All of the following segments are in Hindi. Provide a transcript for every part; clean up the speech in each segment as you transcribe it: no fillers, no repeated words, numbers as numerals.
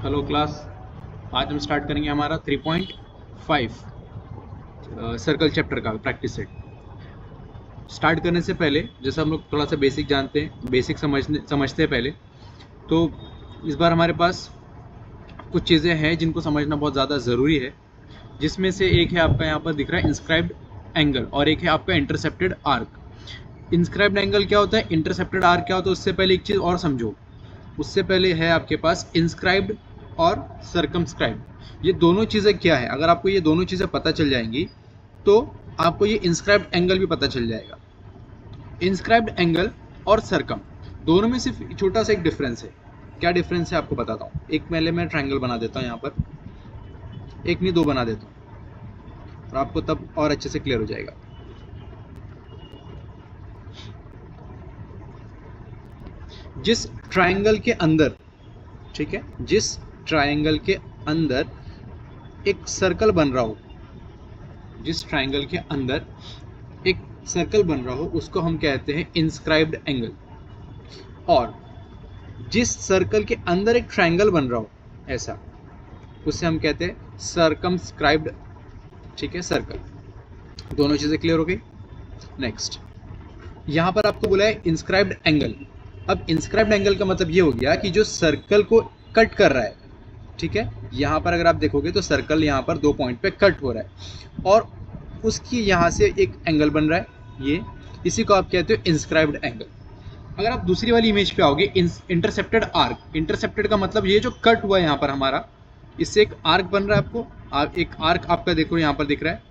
Hello class. आज हम स्टार्ट करेंगे हमारा 3.5 सर्कल चैप्टर का प्रैक्टिस सेट। स्टार्ट करने से पहले जैसे हम लोग थोड़ा सा बेसिक जानते हैं, बेसिक समझते हैं पहले। तो इस बार हमारे पास कुछ चीज़ें हैं जिनको समझना बहुत ज़्यादा ज़रूरी है, जिसमें से एक है आपका यहाँ पर दिख रहा है इंस्क्राइब्ड एंगल और एक है आपका इंटरसेप्टेड आर्क। इंस्क्राइब्ड एंगल क्या होता है, इंटरसेप्टेड आर्क क्या होता है, उससे पहले एक चीज़ और समझो। उससे पहले है आपके पास इंस्क्राइब्ड और सर्कमस्क्राइब्ड। ये दोनों चीज़ें क्या है, अगर आपको ये दोनों चीज़ें पता चल जाएंगी तो आपको ये इंस्क्राइब्ड एंगल भी पता चल जाएगा। इंस्क्राइब्ड एंगल और सर्कम दोनों में सिर्फ छोटा सा एक डिफरेंस है। क्या डिफरेंस है आपको बताता हूँ। एक पहले मैं ट्रायंगल बना देता हूँ यहाँ पर, एक नहीं दो बना देता हूँ और आपको तब और अच्छे से क्लियर हो जाएगा। जिस ट्रायंगल के अंदर, ठीक है, जिस ट्रायंगल के अंदर एक सर्कल बन रहा हो, जिस ट्रायंगल के अंदर एक सर्कल बन रहा हो उसको हम कहते हैं इंस्क्राइब्ड एंगल। और जिस सर्कल के अंदर एक ट्रायंगल बन रहा हो ऐसा, उसे हम कहते हैं सर्कमस्क्राइब्ड। ठीक है, सर्कल। दोनों चीजें क्लियर हो गई। नेक्स्ट, यहां पर आपको बोला है इंस्क्राइब्ड एंगल। अब इंस्क्राइब्ड एंगल का मतलब ये हो गया कि जो सर्कल को कट कर रहा है, ठीक है, यहां पर अगर आप देखोगे तो सर्कल यहां पर 2 पॉइंट पे कट हो रहा है और उसकी यहाँ से एक एंगल बन रहा है, ये इसी को आप कहते हो इंस्क्राइब्ड एंगल। अगर आप दूसरी वाली इमेज पे आओगे, इंटरसेप्टेड आर्क। इंटरसेप्टेड का मतलब ये जो कट हुआ है यहाँ पर हमारा, इससे एक आर्क बन रहा है आपको। एक आर्क आपका देखो यहाँ पर दिख रहा है,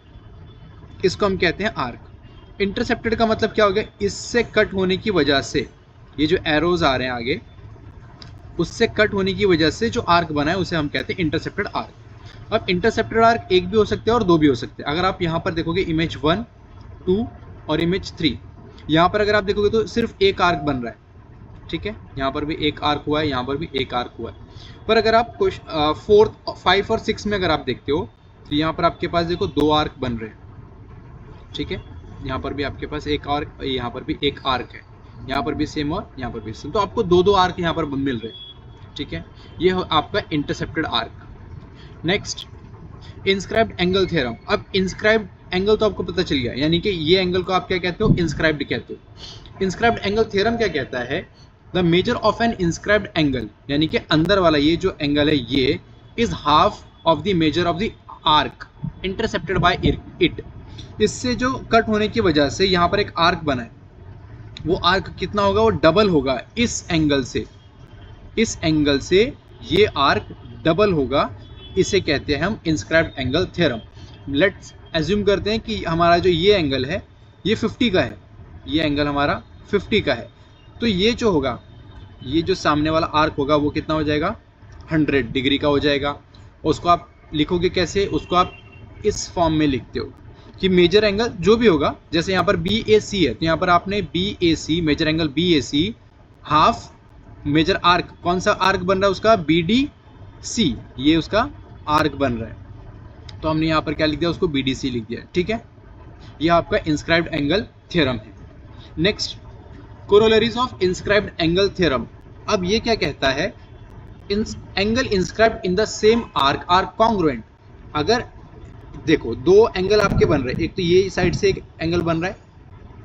इसको हम कहते हैं आर्क। इंटरसेप्टेड का मतलब क्या हो गया, इससे कट होने की वजह से ये जो एरोज आ रहे हैं आगे, उससे कट होने की वजह से जो आर्क बना है उसे हम कहते हैं इंटरसेप्टेड आर्क। अब इंटरसेप्टेड आर्क एक भी हो सकते हैं और दो भी हो सकते हैं। अगर आप यहाँ पर देखोगे इमेज 1, 2 और इमेज 3, यहाँ पर अगर आप देखोगे तो सिर्फ एक आर्क बन रहा है। ठीक है, यहाँ पर भी एक आर्क हुआ है, यहाँ पर भी एक आर्क हुआ है। पर अगर आप 4, 5 और 6 में अगर आप देखते हो तो यहाँ पर आपके पास देखो 2 आर्क बन रहे हैं। ठीक है, यहाँ पर भी आपके पास एक आर्क, यहाँ पर भी एक आर्क है, यहाँ पर भी सेम और यहाँ पर भी सेम। तो आपको 2-2 आर्क यहाँ पर मिल रहे हैं। ठीक है, ये आपका intercepted arc. Next, inscribed angle theorem. अब इंस्क्राइब्ड एंगल तो आपको पता चल गया, यानी कि ये एंगल को आप क्या कहते हो, इंस्क्राइब्ड कहते हो। इंस्क्राइब्ड एंगल थ्योरम क्या कहता है, the measure of an inscribed angle, यानी कि अंदर वाला ये जो एंगल है ये is half of the measure of the arc intercepted by it. इससे जो कट होने की वजह से यहाँ पर एक आर्क बना है, वो आर्क कितना होगा, वो डबल होगा इस एंगल से। इस एंगल से ये आर्क डबल होगा, इसे कहते हैं हम inscribed angle theorem. Let's assume करते हैं कि हमारा जो ये एंगल है ये 50 का है, ये एंगल हमारा 50 का है। तो ये जो होगा, ये जो सामने वाला आर्क होगा वो कितना हो जाएगा, 100 डिग्री का हो जाएगा। उसको आप लिखोगे कैसे, उसको आप इस फॉर्म में लिखते हो कि मेजर एंगल जो भी होगा, जैसे यहाँ पर BAC है तो यहाँ पर आपने BAC, measure angle BAC half measure arc, कौन सा आर्क बन रहा है उसका, BDC, ये उसका आर्क बन रहा है। तो हमने यहाँ पर क्या लिख दिया, उसको BDC लिख दिया। ठीक है, ये आपका इंस्क्राइब्ड एंगल थ्योरम है। Next, corollaries of inscribed angle theorem. अब ये क्या कहता है, angle inscribed in the same arc are congruent. अगर देखो दो एंगल आपके बन रहे हैं, एक तो ये साइड से एक एंगल बन रहा है,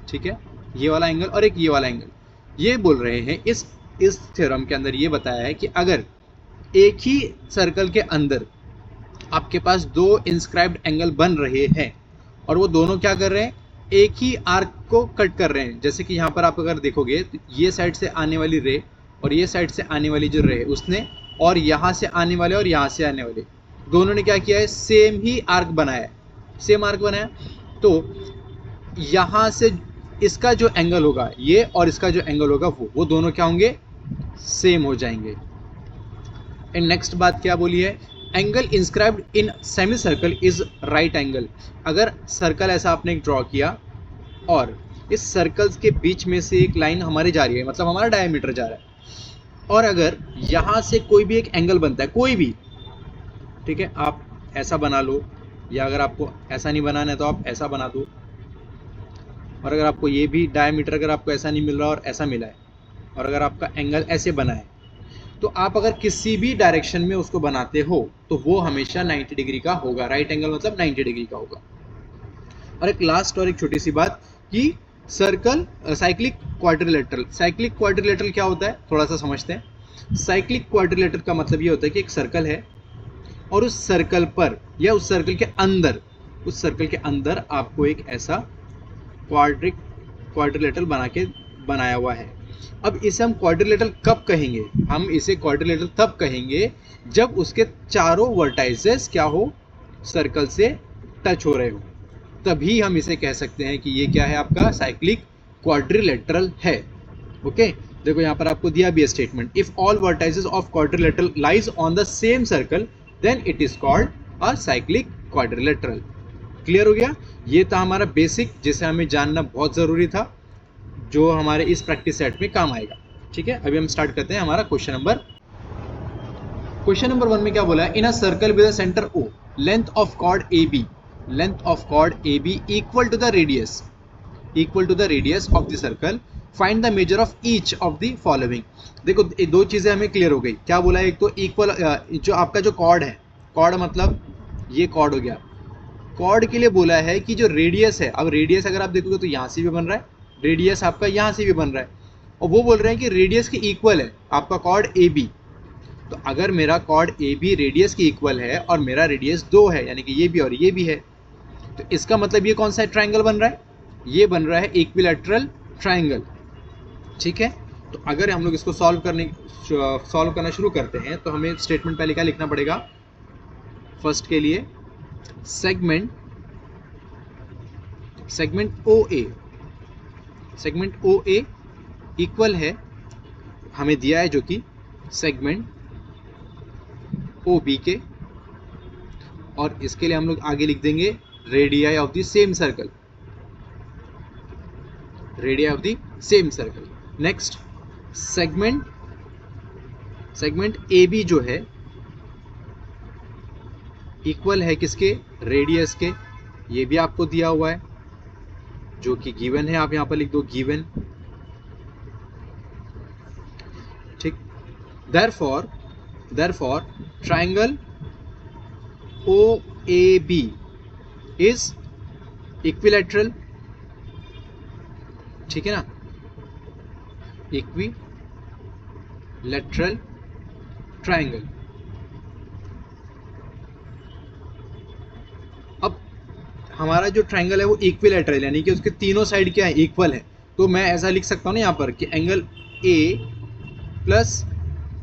ठीक है, ये वाला एंगल, और एक ये वाला एंगल। ये बोल रहे हैं इस थ्योरम के अंदर ये बताया है कि अगर एक ही सर्कल के अंदर आपके पास दो इंस्क्राइब्ड एंगल बन रहे हैं और वो दोनों क्या कर रहे हैं, एक ही आर्क को कट कर रहे हैं। जैसे कि यहाँ पर आप अगर देखोगे तो ये साइड से आने वाली रे और ये साइड से आने वाली जो रे उसने, और यहाँ से आने वाले और यहाँ से आने वाले दोनों ने क्या किया है, सेम ही आर्क बनाया है, सेम आर्क बनाया। तो यहाँ से इसका जो एंगल होगा ये और इसका जो एंगल होगा वो दोनों क्या होंगे, सेम हो जाएंगे। एंड नेक्स्ट बात क्या बोली है, angle inscribed in semi circle is right angle. अगर सर्कल ऐसा आपने ड्रॉ किया और इस सर्कल्स के बीच में से एक लाइन हमारी जा रही है, मतलब हमारा डायमीटर जा रहा है, और अगर यहाँ से कोई भी एक एंगल बनता है, कोई भी, ठीक है, आप ऐसा बना लो या अगर आपको ऐसा नहीं बनाना है तो आप ऐसा बना दो, और अगर आपको ये भी डायमीटर अगर आपको ऐसा नहीं मिल रहा और ऐसा मिला है, और अगर आपका एंगल ऐसे बना है, तो आप अगर किसी भी डायरेक्शन में उसको बनाते हो तो वो हमेशा 90 डिग्री का होगा। राइट एंगल मतलब 90 डिग्री का होगा। और एक लास्ट और एक छोटी सी बात कि सर्कल साइक्लिक क्वाड्रिलेटरल क्या होता है, थोड़ा सा समझते हैं। साइक्लिक क्वाड्रिलेटरल का मतलब ये होता है कि एक सर्कल है और उस सर्कल पर या उस सर्कल के अंदर आपको एक ऐसा क्वाड्रिलेटरल बनाया हुआ है। अब इसे हम क्वाड्रिलेटरल कब कहेंगे? हम इसे क्वाड्रिलेटरल तब कहेंगे जब उसके चारों वर्टाइसेस क्या हो, सर्कल से टच हो रहे हो, तभी हम इसे कह सकते हैं कि ये क्या है, आपका साइक्लिक क्वाड्रिलेटरल है। ओके, देखो यहाँ पर आपको दिया भी है statement, if all vertices of quadrilateral lies on the same circle then it is called a cyclic quadrilateral. Clear हो गया? ये था हमारा बेसिक, जिसे हमें जानना बहुत जरूरी था, जो हमारे इस प्रैक्टिस सेट में काम आएगा। ठीक है, अभी हम स्टार्ट करते हैं हमारा क्वेश्चन नंबर 1 में क्या बोला है, in a circle with a centre O, length of chord AB equal to the radius of the circle, find the measure of each of the following. देखो दो चीजें हमें क्लियर हो गई। क्या बोला है, एक तो इक्वल, जो आपका जो कॉर्ड है, कॉर्ड मतलब ये कॉर्ड हो गया, कॉर्ड के लिए बोला है कि जो रेडियस है, अब रेडियस अगर आप देखोगे तो यहाँ से भी बन रहा है, रेडियस आपका यहाँ से भी बन रहा है, और वो बोल रहे हैं कि रेडियस की इक्वल है आपका कॉर्ड AB। तो अगर मेरा कॉर्ड AB रेडियस की इक्वल है और मेरा रेडियस 2 है, यानी कि ये भी और ये भी है, तो इसका मतलब ये कौन सा ट्राइंगल बन रहा है? ये बन रहा है इक्विलैटरल ट्राइंगल। ठीक है, तो अगर हम लोग इसको सॉल्व करना शुरू करते हैं तो हमें स्टेटमेंट पहले क्या लिखना पड़ेगा? फर्स्ट के लिए सेगमेंट OA इक्वल है, हमें दिया है जो कि सेगमेंट OB के, और इसके लिए हम लोग आगे लिख देंगे radii of the same circle. Next segment AB जो है इक्वल है किसके? रेडियस के। ये भी आपको दिया हुआ है जो कि गिवन है, आप यहां पर लिख दो गिवन। ठीक, therefore triangle OAB is equilateral. ठीक है ना, इक्विलैटरल ट्राइंगल। अब हमारा जो ट्राइंगल है वो इक्विलैटरल, यानी कि उसके तीनों साइड क्या है, इक्वल है। तो मैं ऐसा लिख सकता हूँ ना यहाँ पर कि angle A plus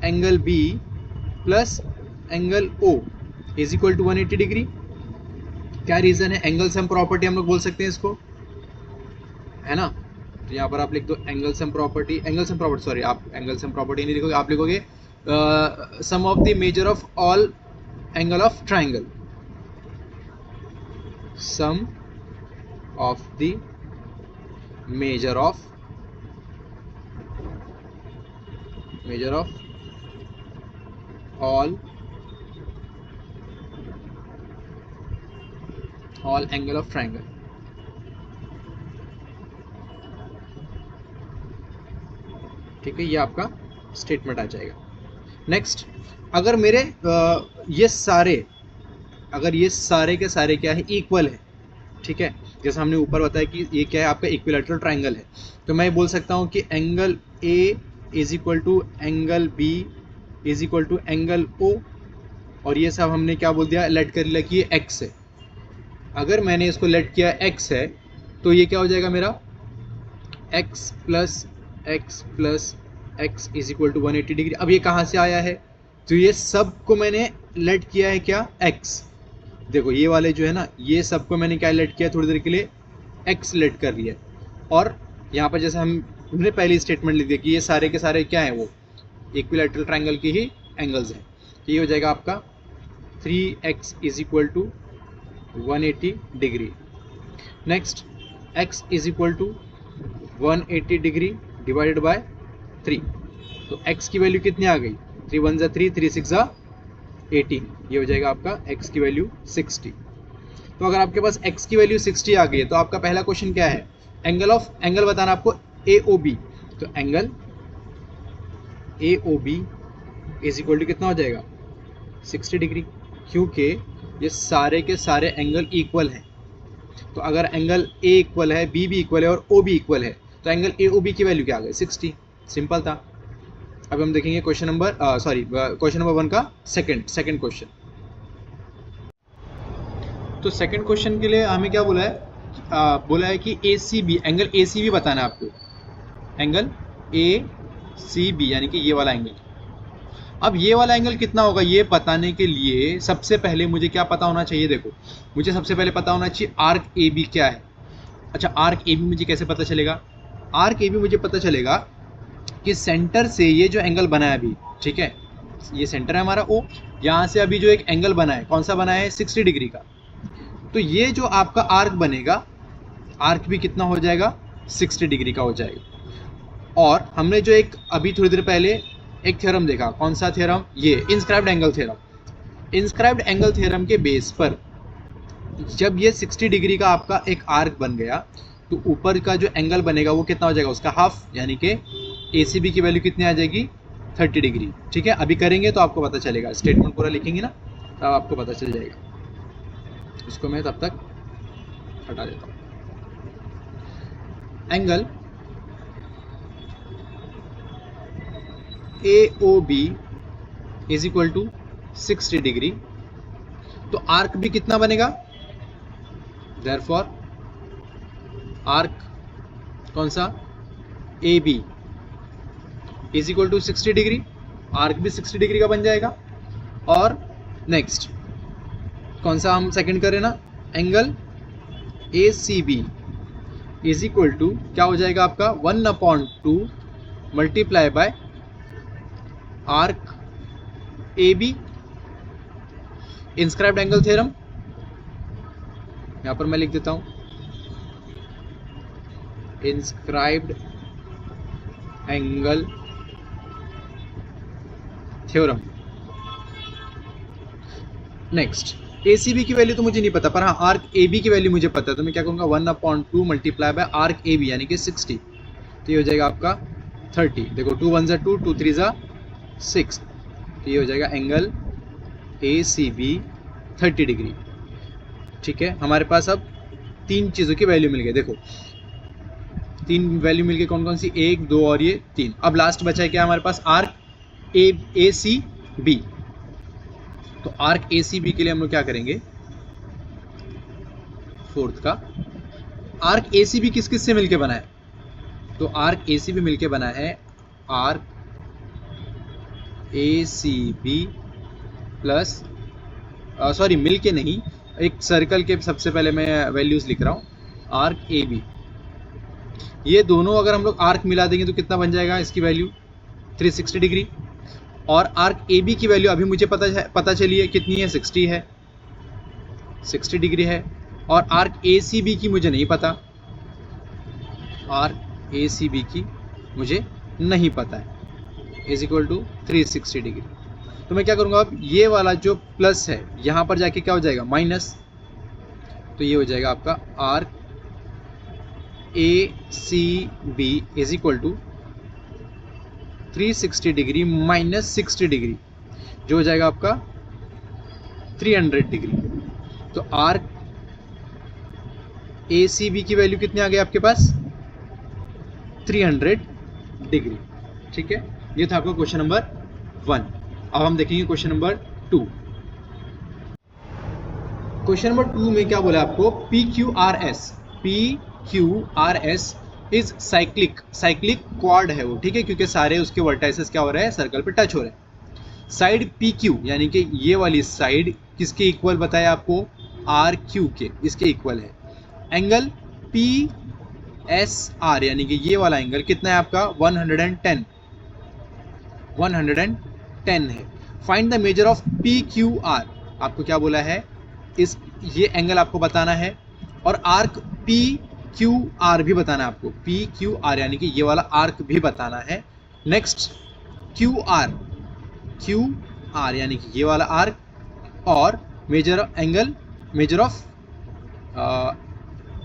angle B plus angle O is equal to 180 degree. क्या रीजन है? एंगल सम प्रॉपर्टी हम लोग बोल सकते हैं इसको, है ना। तो यहाँ पर आप लिख दो एंगल सम प्रॉपर्टी, सॉरी आप एंगल सम प्रॉपर्टी नहीं लिखोगे, आप लिखोगे sum of the measure of all angle of triangle, sum of the measure of all angle of triangle. ठीक है, ये आपका स्टेटमेंट आ जाएगा। नेक्स्ट, अगर मेरे ये सारे के सारे क्या है, इक्वल है। ठीक है, जैसे हमने ऊपर बताया कि ये क्या है, आपका इक्विलैटरल ट्राइंगल है, तो मैं बोल सकता हूँ कि angle A is equal to angle B is equal to angle O, और ये सब हमने क्या बोल दिया, लेट कर लिया कि ये x है। अगर मैंने इसको लेट किया x है तो ये क्या हो जाएगा मेरा, x plus x is equal to 180 degree. अब ये कहाँ से आया है? तो ये सब को मैंने लेट किया है क्या, x। देखो ये वाले जो है ना, ये सबको मैंने क्या लेट किया, थोड़ी देर के लिए x लेट कर लिया, और यहाँ पर जैसे हमने पहली स्टेटमेंट लिख दी कि ये सारे के सारे क्या है, वो इक्विलैटरल ट्राइंगल की ही एंगल्स हैं। तो ये हो जाएगा आपका 3x is equal to 180 degree. Next, x is equal to 180 degree divided by 3, तो x की वैल्यू कितनी आ गई, 3 1 जा 3, 3 6 जा 18, ये हो जाएगा आपका x की वैल्यू 60। तो अगर आपके पास x की वैल्यू 60 आ गई है तो आपका पहला क्वेश्चन क्या है, एंगल बताना आपको AOB। तो angle AOB is equal to कितना हो जाएगा 60 डिग्री, क्योंकि ये सारे के सारे एंगल इक्वल हैं। तो अगर एंगल ए इक्वल है, बी भी इक्वल है और ओ भी इक्वल है, तो एंगल ए ओ बी की वैल्यू क्या आ गई 60। सिंपल था। अब हम देखेंगे क्वेश्चन नंबर 1 का सेकंड क्वेश्चन। तो सेकंड क्वेश्चन के लिए हमें क्या बोला है कि A C B, angle A C B बताना है आपको, एंगल ए सी बी यानी कि ये वाला एंगल। अब ये वाला एंगल कितना होगा ये बताने के लिए सबसे पहले मुझे क्या पता होना चाहिए, देखो मुझे सबसे पहले पता होना चाहिए आर्क ए बी क्या है। अच्छा, आर्क ए बी मुझे कैसे पता चलेगा? आर्क ए बी मुझे पता चलेगा कि सेंटर से ये जो एंगल बना है अभी, ठीक है, ये सेंटर है हमारा ओ, यहाँ से अभी जो एक एंगल बना है, कौन सा बना है 60 डिग्री का। तो ये जो आपका आर्क बनेगा, आर्क भी कितना हो जाएगा 60 डिग्री का हो जाएगा। और हमने जो एक अभी थोड़ी देर पहले एक थ्योरम देखा, कौन सा थ्योरम, ये inscribed angle theorem. Inscribed angle theorem के बेस पर जब ये 60 डिग्री का आपका एक आर्क बन गया, तो ऊपर का जो एंगल बनेगा वो कितना हो जाएगा उसका हाफ, यानी कि ACB की वैल्यू कितनी आ जाएगी 30 डिग्री। ठीक है, अभी करेंगे तो आपको पता चलेगा, स्टेटमेंट पूरा लिखेंगे ना तब आपको पता चल जाएगा। इसको मैं तब तक हटा देता हूँ। Angle AOB is equal to 60 degree, तो आर्क भी कितना बनेगा, देयरफॉर आर्क कौन सा AB is equal to 60 degree, arc भी 60 डिग्री का बन जाएगा। और नेक्स्ट कौन सा हम सेकंड करें ना, angle ACB is equal to क्या हो जाएगा आपका 1/2 multiply by arc AB, inscribed angle theorem. यहां पर मैं लिख देता हूं inscribed angle theorem. Next ACB की वैल्यू तो मुझे नहीं पता, पर हाँ आर्क AB की वैल्यू मुझे पता है, तो मैं क्या कहूँगा 1/2 मल्टीप्लाई बाय आर्क AB यानी कि 60, तो ये हो जाएगा आपका 30। देखो 2 1 2 2 3 6, तो ये हो जाएगा एंगल ACB 30 डिग्री। ठीक है, हमारे पास अब तीन चीज़ों की वैल्यू मिल गई। देखो तीन वैल्यू मिल गई, कौन कौन सी, 1 2 और ये 3। अब लास्ट बचा है क्या हमारे पास, आर्क ACB। तो आर्क ACB के लिए हम लोग क्या करेंगे, फोर्थ का आर्क ACB किस किस से मिलके बना है, तो आर्क ACB मिलके बना है आर्क ACB प्लस सॉरी मिलके नहीं, एक सर्कल के सबसे पहले मैं वैल्यूज लिख रहा हूँ, आर्क AB। ये दोनों अगर हम लोग आर्क मिला देंगे तो कितना बन जाएगा इसकी वैल्यू 360 डिग्री। और आर्क AB की वैल्यू अभी मुझे पता चली है कितनी है, 60 है, 60 डिग्री है। और आर्क ACB की मुझे नहीं पता, आर्क ACB की मुझे नहीं पता है, इज इक्वल टू 360 डिग्री। तो मैं क्या करूँगा, अब ये वाला जो प्लस है यहाँ पर जाके क्या हो जाएगा माइनस, तो ये हो जाएगा आपका arc ACB is equal to 360 degree minus 60 degree, जो हो जाएगा आपका 300 डिग्री। तो आर्क ACB की वैल्यू कितनी आ गई आपके पास 300 डिग्री। ठीक है, ये था आपका क्वेश्चन नंबर 1। अब हम देखेंगे क्वेश्चन नंबर 2। क्वेश्चन नंबर 2 में क्या बोला आपको, PQRS इज साइक्लिक क्वाड है वो, ठीक है, क्योंकि सारे उसके वर्टाइसेस क्या हो रहे हैं, सर्कल पे टच हो रहे हैं। साइड PQ यानी कि ये वाली साइड किसके इक्वल बताया आपको, RQ के, इसके इक्वल है। एंगल PSR यानी कि ये वाला एंगल कितना है आपका 110 है। Find the measure of PQR, आपको क्या बोला है, इस ये एंगल आपको बताना है और आर्क PQR भी बताना है आपको, PQR यानी कि ये वाला आर्क भी बताना है। नेक्स्ट QR यानी कि ये वाला आर्क और मेजर ऑफ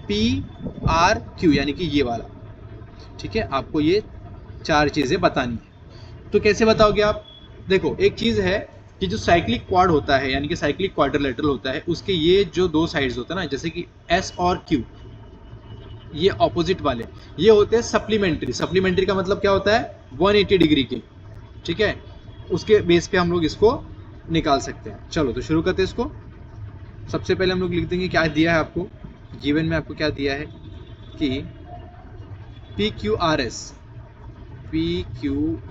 PRQ यानी कि ये वाला। ठीक है, आपको ये चार चीजें बतानी है। तो कैसे बताओगे आप, देखो एक चीज है कि जो साइक्लिक क्वाड होता है यानी कि साइक्लिक क्वाड्रिलेटरल होता है, उसके ये जो दो साइड्स होता है ना, जैसे कि एस और क्यू, ये ऑपोजिट वाले, ये होते हैं सप्लीमेंट्री। सप्लीमेंट्री का मतलब क्या होता है, 180 डिग्री के, ठीक है, उसके बेस पे हम लोग इसको निकाल सकते हैं। चलो तो शुरू करते हैं इसको। सबसे पहले हम लोग लिख देंगे क्या दिया है आपको, गिवन में आपको क्या दिया है कि P Q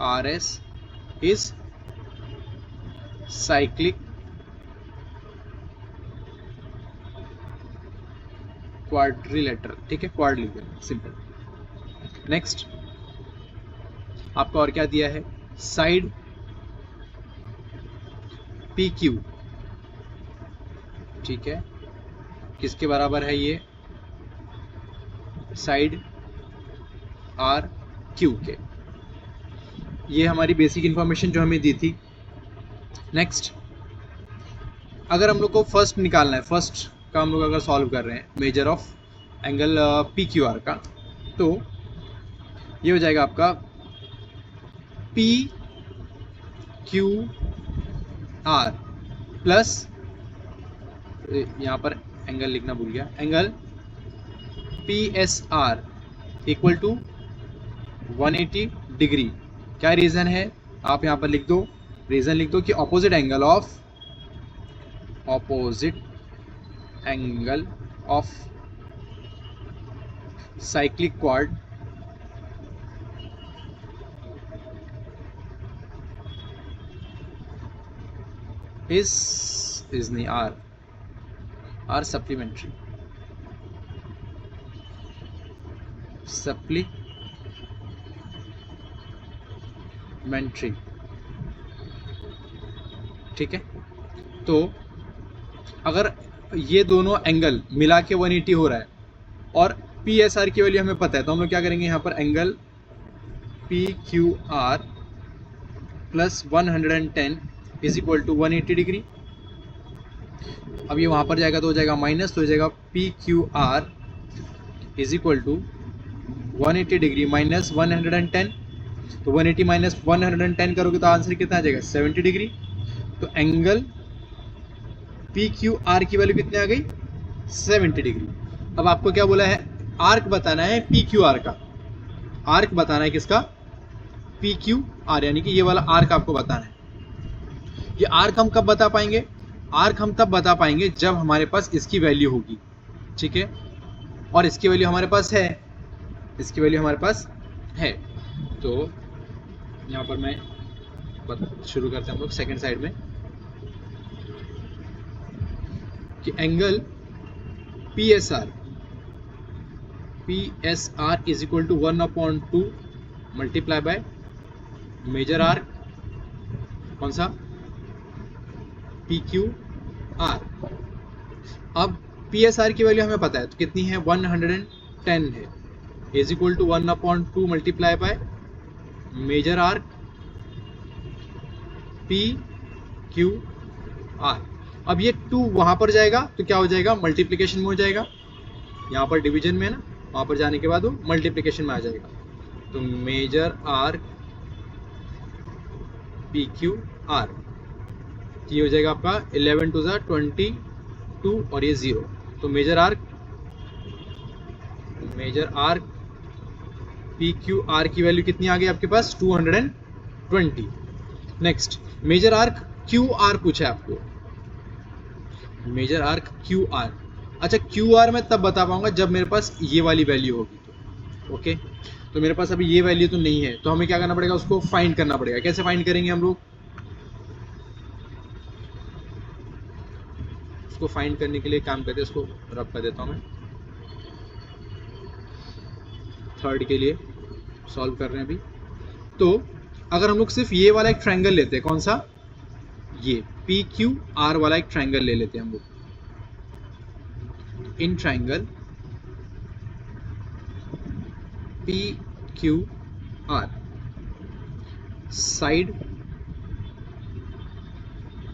R S is cyclic quadrilateral, ठीक है, क्वाड लिख देंगे सिंपल। नेक्स्ट आपको और क्या दिया है, साइड पी क्यू, ठीक है, किसके बराबर है ये, साइड आर क्यू के। ये हमारी बेसिक इंफॉर्मेशन जो हमें दी थी। नेक्स्ट अगर हम लोग को फर्स्ट निकालना है, फर्स्ट का हम लोग अगर सॉल्व कर रहे हैं measure of angle P Q are का, तो ये हो जाएगा आपका पी क्यू आर प्लस, यहाँ पर एंगल लिखना भूल गया, angle P S R equal to 180 degree. क्या रीज़न है, आप यहाँ पर लिख दो, रीज़न लिख दो कि opposite angle of cyclic quad is नहीं आर सप्लीमेंट्री, ठीक है। तो अगर ये दोनों एंगल मिला के 180 हो रहा है और पी एस आर की वैल्यू हमें पता है, तो हम लोग क्या करेंगे, यहाँ पर angle P Q R plus 110 is equal to 180 degree. अब ये वहाँ पर जाएगा तो हो जाएगा माइनस, तो हो जाएगा P Q R is equal to 180 degree minus 110। तो 180 माइनस 110 करोगे तो आंसर कितना आ जाएगा, 70 डिग्री। तो एंगल पी क्यू आर की वैल्यू कितनी आ गई, 70 डिग्री। अब आपको क्या बोला है, आर्क बताना है पी क्यू आर का, आर्क बताना है किसका, पी क्यू आर, यानी कि ये वाला आर्क आपको बताना है। ये आर्क हम कब बता पाएंगे, आर्क हम तब बता पाएंगे जब हमारे पास इसकी वैल्यू होगी, ठीक है, और इसकी वैल्यू हमारे पास है, इसकी वैल्यू हमारे पास है। तो यहाँ पर मैं शुरू करते हैं हम लोग सेकेंड साइड में कि angle P S R is equal to 1/2 multiply by major arc, कौन सा, पी क्यू आर। अब पी एस आर की वैल्यू हमें पता है, तो कितनी है, 110 है, is equal to 1/2 multiply by major arc P Q R. अब ये 2 वहां पर जाएगा तो क्या हो जाएगा, मल्टीप्लिकेशन में हो जाएगा, यहाँ पर डिवीजन में है ना, वहां पर जाने के बाद वो मल्टीप्लिकेशन में आ जाएगा। तो major arc P Q R, ये हो जाएगा आपका 11 टू 22 और ये 0। तो major arc P Q R की वैल्यू कितनी आ गई आपके पास, 220। Next major arc Q R पूछा है आपको, मेजर आर्क क्यू आर। अच्छा क्यू आर मैं तब बता पाऊंगा जब मेरे पास ये वाली वैल्यू होगी, तो ओके। तो मेरे पास अभी ये वैल्यू तो नहीं है, तो हमें क्या करना पड़ेगा, उसको फाइंड करना पड़ेगा। कैसे फाइंड करेंगे हम लोग, उसको फाइंड करने के लिए काम करते हैं, उसको रब कर देता हूं मैं, थर्ड के लिए सॉल्व कर रहे हैं अभी। तो अगर हम लोग सिर्फ ये वाला एक ट्रायंगल लेते हैं, कौन सा, ये पी क्यू आर वाला एक ट्रायंगल ले लेते हैं हम लोग। In triangle P Q are, side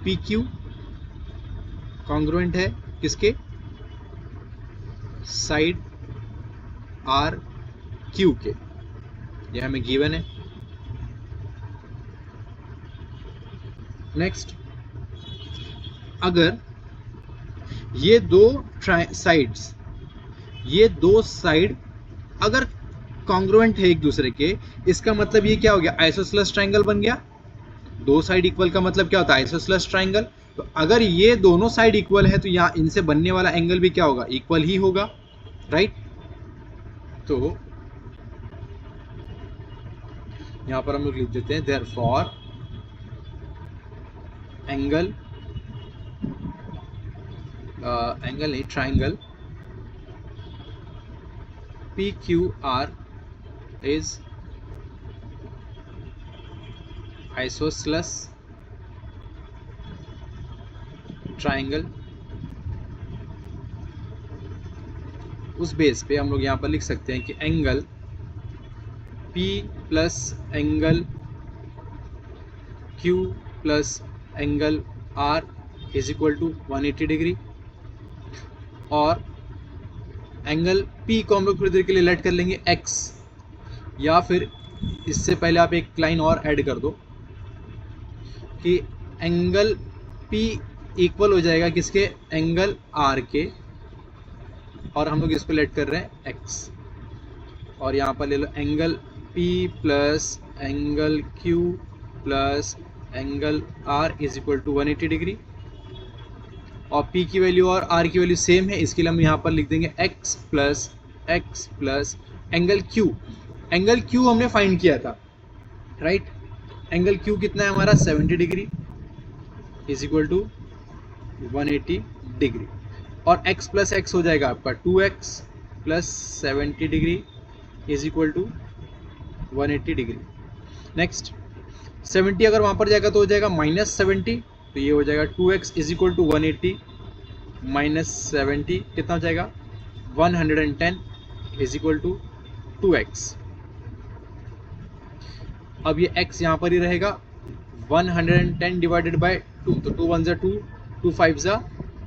P Q congruent है किसके, साइड आर क्यू के, यह हमें गिवन है। नेक्स्ट, अगर ये दो साइड अगर कॉन्ग्रुएंट है एक दूसरे के, इसका मतलब ये क्या हो गया, आइसोसेलेस ट्रायंगल बन गया। दो साइड इक्वल का मतलब क्या होता है, आइसोसेलेस ट्रायंगल। तो अगर ये दोनों साइड इक्वल है तो यहाँ इनसे बनने वाला एंगल भी क्या होगा, इक्वल ही होगा, राइट। तो यहाँ पर हम लोग लिख देते हैं देयरफॉर एंगल नहीं, triangle PQR is isosceles triangle। उस बेस पे हम लोग यहाँ पर लिख सकते हैं कि angle P plus angle Q plus angle R is equal to 180 degree, और एंगल P को हम लोग थोड़ी देर के लिए लेट कर लेंगे X, या फिर इससे पहले आप एक लाइन और ऐड कर दो कि एंगल P इक्वल हो जाएगा किसके, एंगल R के, और हम लोग इसको लेट कर रहे हैं X, और यहाँ पर ले लो angle P plus angle Q plus angle R is equal to 180 degree, और P की वैल्यू और R की वैल्यू सेम है, इसके लिए हम यहाँ पर लिख देंगे X plus angle Q। Angle Q हमने फाइंड किया था, राइट। एंगल Q कितना है हमारा, 70 degree is equal to 180 degree, और x प्लस एक्स हो जाएगा आपका 2x plus 70 degree is equal to 180 degree. Next, 70 अगर वहाँ पर जाएगा तो हो जाएगा -70, तो ये हो जाएगा 2x is equal to 180 minus 70 कितना हो जाएगा, 110 इज इक्वल टू 2x। अब ये x यहाँ पर ही रहेगा, 110 डिवाइडेड बाय 2, तो 2 1 2, 2 5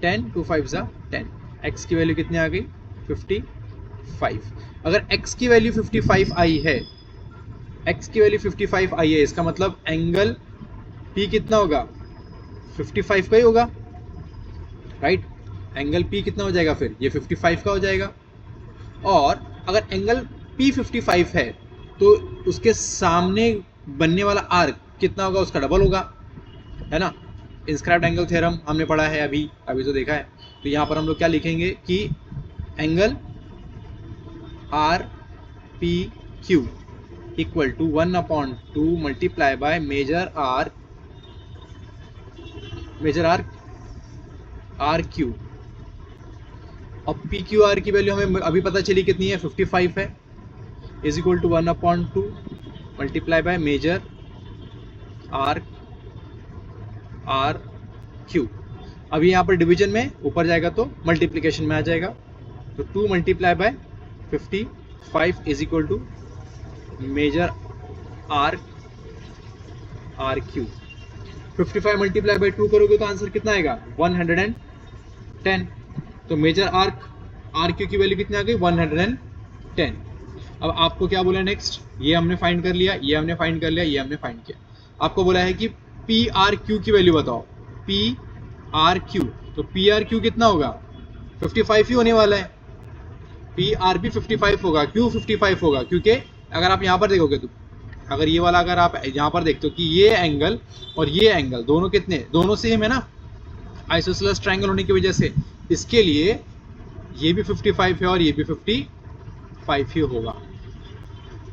10, 2 5 10, x की वैल्यू कितनी आ गई, 55। अगर x की वैल्यू 55 आई है, x की वैल्यू 55 आई है, इसका मतलब एंगल P कितना होगा, 55 का ही होगा, राइट। एंगल P कितना हो जाएगा फिर, ये 55 का हो जाएगा। और अगर एंगल P 55 है तो उसके सामने बनने वाला आर्क कितना होगा, उसका डबल होगा, है ना। इंस्क्राइब्ड एंगल थ्योरम हमने पढ़ा है अभी तो देखा है। तो यहाँ पर हम लोग क्या लिखेंगे कि angle RPQ equal to 1/2 multiply by major arc RQ, और PQR की वैल्यू हमें अभी पता चली कितनी है, 55 है, is equal to 1/2 multiply by major arc RQ। अभी यहाँ पर डिवीजन में ऊपर जाएगा तो मल्टीप्लिकेशन में आ जाएगा, तो 2 multiply by 55 is equal to major arc RQ। 55 multiply by 2 करोगे तो आंसर कितना आएगा, 110। तो मेजर आर्क RQ की वैल्यू कितनी आ गई, 110। अब आपको क्या बोला नेक्स्ट, ये हमने फाइंड कर लिया, ये हमने फाइंड कर लिया, ये हमने फाइंड किया। आपको बोला है कि PRQ की वैल्यू बताओ, PRQ, तो PRQ कितना होगा, 55 ही होने वाला है। PRP 55 होगा, क्यों 55 होगा, क्योंकि अगर आप यहाँ पर देखोगे तो अगर ये वाला अगर आप यहाँ पर देखते हो कि ये एंगल और ये एंगल दोनों कितने, दोनों सेम है ना, आइसोसेलेस ट्रायंगल होने की वजह से, इसके लिए ये भी 55 है और ये भी 55 ही होगा,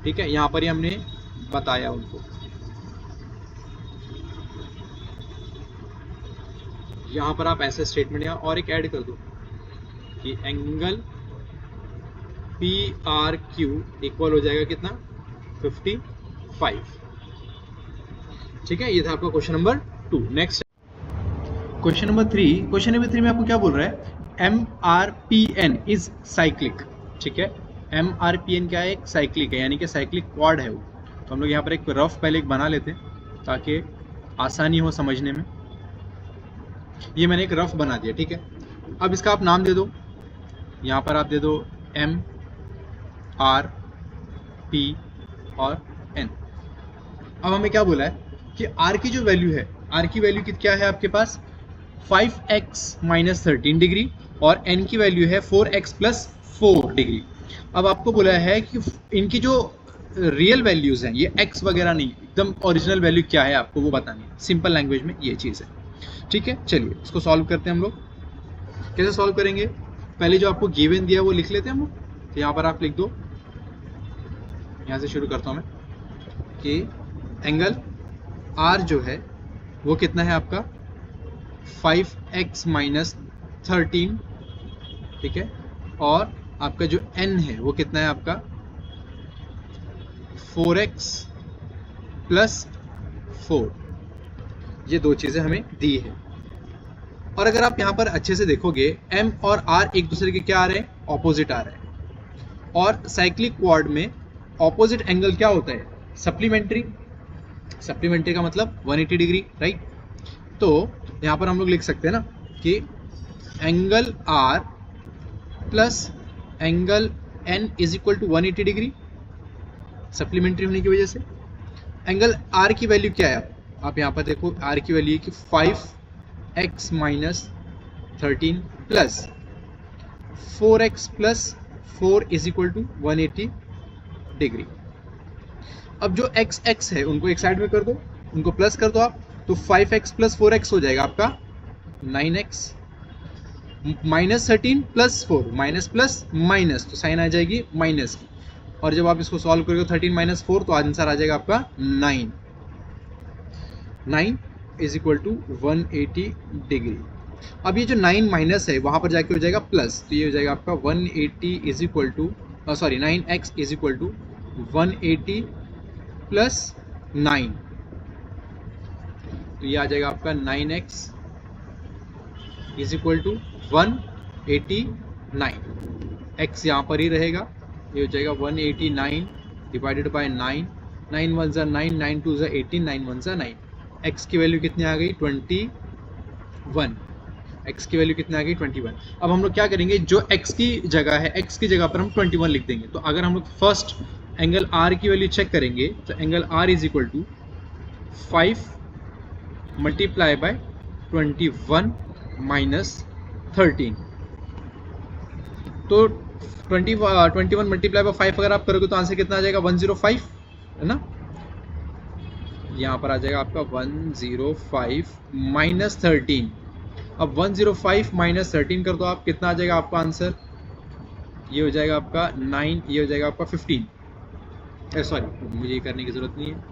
ठीक है। यहाँ पर ही हमने बताया उनको। यहाँ पर आप ऐसे स्टेटमेंट यहाँ और एक ऐड कर दो कि एंगल PRQ इक्वल हो जाएगा कितना, 55, ठीक है। ये था आपका question number 2। Next question number 3। Question number 3 में आपको क्या बोल रहा है, MRPN इज साइक्लिक, ठीक है। MRPN क्या है, एक साइक्लिक है, यानी कि साइक्लिक क्वाड है वो। तो हम लोग यहाँ पर एक रफ पहले एक बना लेते हैं ताकि आसानी हो समझने में। ये मैंने एक रफ बना दिया, ठीक है। अब इसका आप नाम दे दो, यहाँ पर आप दे दो M R P और N। अब हमें क्या बोला है कि R की जो वैल्यू है, आर की वैल्यू क्या है आपके पास 5x माइनस 13 डिग्री और n की वैल्यू है 4x प्लस 4 डिग्री। अब आपको बोला है कि इनकी जो रियल वैल्यूज हैं, ये x वगैरह नहीं, एकदम ओरिजिनल वैल्यू क्या है आपको वो बतानी है। सिंपल लैंग्वेज में ये चीज़ है, ठीक है। चलिए इसको सॉल्व करते हैं हम लोग। कैसे सॉल्व करेंगे, पहले जो आपको गिवन दिया वो लिख लेते हैं हम लोग। तो यहाँ पर आप लिख दो, यहाँ से शुरू करता हूँ मैं, कि एंगल R जो है वो कितना है आपका 5x माइनस 13, ठीक है, और आपका जो n है वो कितना है आपका 4x प्लस 4। ये दो चीज़ें हमें दी है। और अगर आप यहाँ पर अच्छे से देखोगे m और r एक दूसरे के क्या आ रहे हैं, ऑपोजिट आ रहे हैं। और साइक्लिक क्वाड में ऑपोजिट एंगल क्या होता है, सप्लीमेंट्री। सप्लीमेंट्री का मतलब 180 डिग्री, राइट। तो यहाँ पर हम लोग लिख सकते हैं ना कि angle R plus angle N is equal to 180 degree, supplementary होने की वजह से। एंगल R की वैल्यू क्या है, आप यहाँ पर देखो R की वैल्यू है कि 5x minus 13 plus 4x plus 4 is equal to 180 degree. अब जो x है उनको एक साइड में कर दो, उनको प्लस कर दो आप, तो 5x प्लस 4x हो जाएगा आपका 9x minus 13 plus 4, minus plus minus, तो साइन आ जाएगी माइनस की। और जब आप इसको सॉल्व करोगे 13 माइनस 4 तो आंसर आ जाएगा आपका 9 इज इक्वल टू 180 डिग्री। अब ये जो 9 माइनस है वहाँ पर जाके हो जाएगा प्लस, तो ये हो जाएगा आपका 180 is equal to 9x is equal to 180 plus 9, तो ये आ जाएगा आपका 9x is equal to 189। x यहाँ पर ही रहेगा, ये हो जाएगा 189 डिवाइडेड बाय 9, 9 1 ज़ा 9, 9 2 ज़ा 18, 9 1 ज़ा 9। x की वैल्यू कितनी आ गई 21, x की वैल्यू कितनी आ गई 21। अब हम लोग क्या करेंगे, जो x की जगह है, x की जगह पर हम 21 लिख देंगे। तो अगर हम लोग फर्स्ट एंगल R की वैल्यू चेक करेंगे तो angle R is equal to 5 multiply by 21 minus 13, तो 21 मल्टीप्लाई बाय 5 अगर आप करोगे तो आंसर कितना आ जाएगा 105, है ना। यहाँ पर आ जाएगा आपका 105 माइनस 13। अब 105 माइनस 13 कर दो आप, कितना आ जाएगा आपका आंसर, ये हो जाएगा आपका 9, ये हो जाएगा आपका 15, सॉरी मुझे ये करने की जरूरत नहीं है,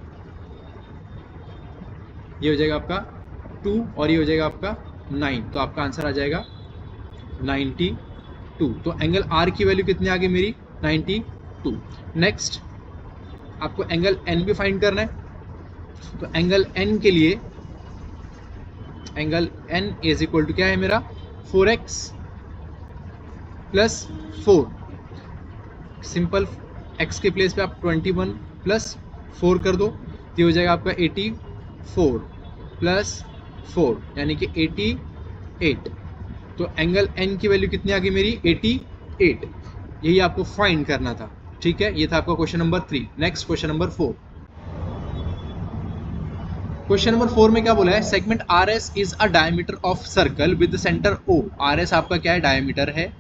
ये हो जाएगा आपका 2 और ये हो जाएगा आपका 9, तो आपका आंसर आ जाएगा 92। तो एंगल R की वैल्यू कितनी आ गई मेरी 92। नेक्स्ट आपको एंगल N भी फाइंड करना है, तो एंगल N के लिए angle N is equal to क्या है मेरा 4x प्लस 4। सिंपल x के प्लेस पे आप 21 प्लस 4 कर दो, तो हो जाएगा आपका 84 प्लस 4 यानी कि 88। तो एंगल N की वैल्यू कितनी आ गई मेरी 88, यही आपको फाइंड करना था, ठीक है। ये था आपका question number 3। Next question number 4। Question number 4 में क्या बोला है, segment RS is a diameter of circle with centre O। RS आपका क्या है, डायमीटर है।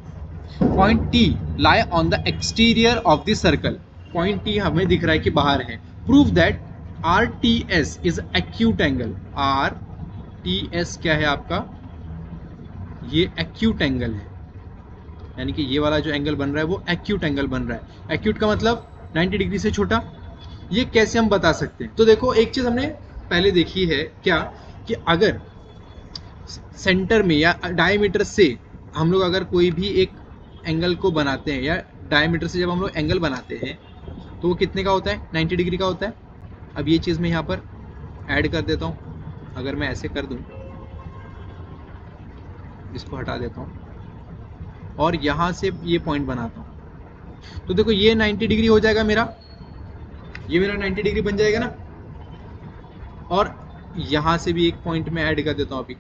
Point T lie on the exterior of the circle. Point T हमें दिख रहा है कि बाहर है। Prove that RTS is acute angle. RTS क्या है आपका, ये एक्यूट एंगल है, यानी कि ये वाला जो एंगल बन रहा है वो एक्यूट एंगल बन रहा है। एक्यूट का मतलब 90 डिग्री से छोटा। ये कैसे हम बता सकते हैं, तो देखो एक चीज हमने पहले देखी है क्या, कि अगर सेंटर में या डायमीटर से हम लोग अगर कोई भी एक एंगल को बनाते हैं, या डायमीटर से जब हम लोग एंगल बनाते हैं तो वो कितने का होता है 90 डिग्री का होता है। अब ये चीज़ मैं यहाँ पर ऐड कर देता हूँ, अगर मैं ऐसे कर दूँ, इसको हटा देता हूँ और यहाँ से ये पॉइंट बनाता हूँ, तो देखो ये 90 डिग्री हो जाएगा मेरा, ये मेरा 90 डिग्री बन जाएगा ना। और यहाँ से भी एक पॉइंट में ऐड कर देता हूँ अभी,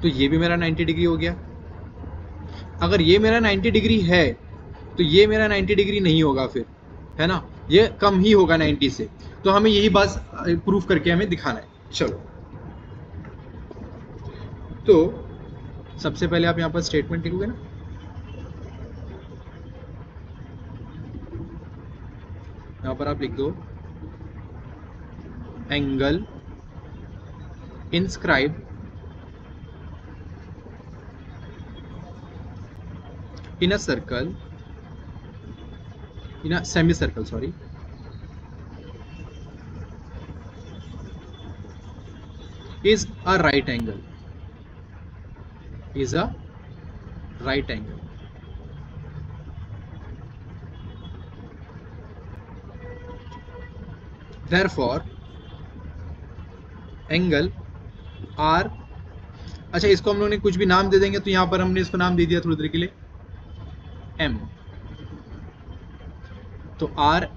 तो ये भी मेरा 90 डिग्री हो गया। अगर ये मेरा 90 डिग्री है तो ये मेरा 90 डिग्री नहीं होगा फिर, है ना, ये कम ही होगा 90 से। तो हमें यही बात प्रूफ करके हमें दिखाना है। चलो तो सबसे पहले आप यहाँ पर स्टेटमेंट लिखोगे ना, यहाँ पर आप लिख दो angle inscribe in a circle, in a semicircle, sorry, is a right angle, is a right angle. Therefore angle R, अच्छा इसको हम लोगों ने कुछ भी नाम दे देंगे, तो यहाँ पर हमने इसको नाम दे दिया थोड़ी देर के लिए M, तो आर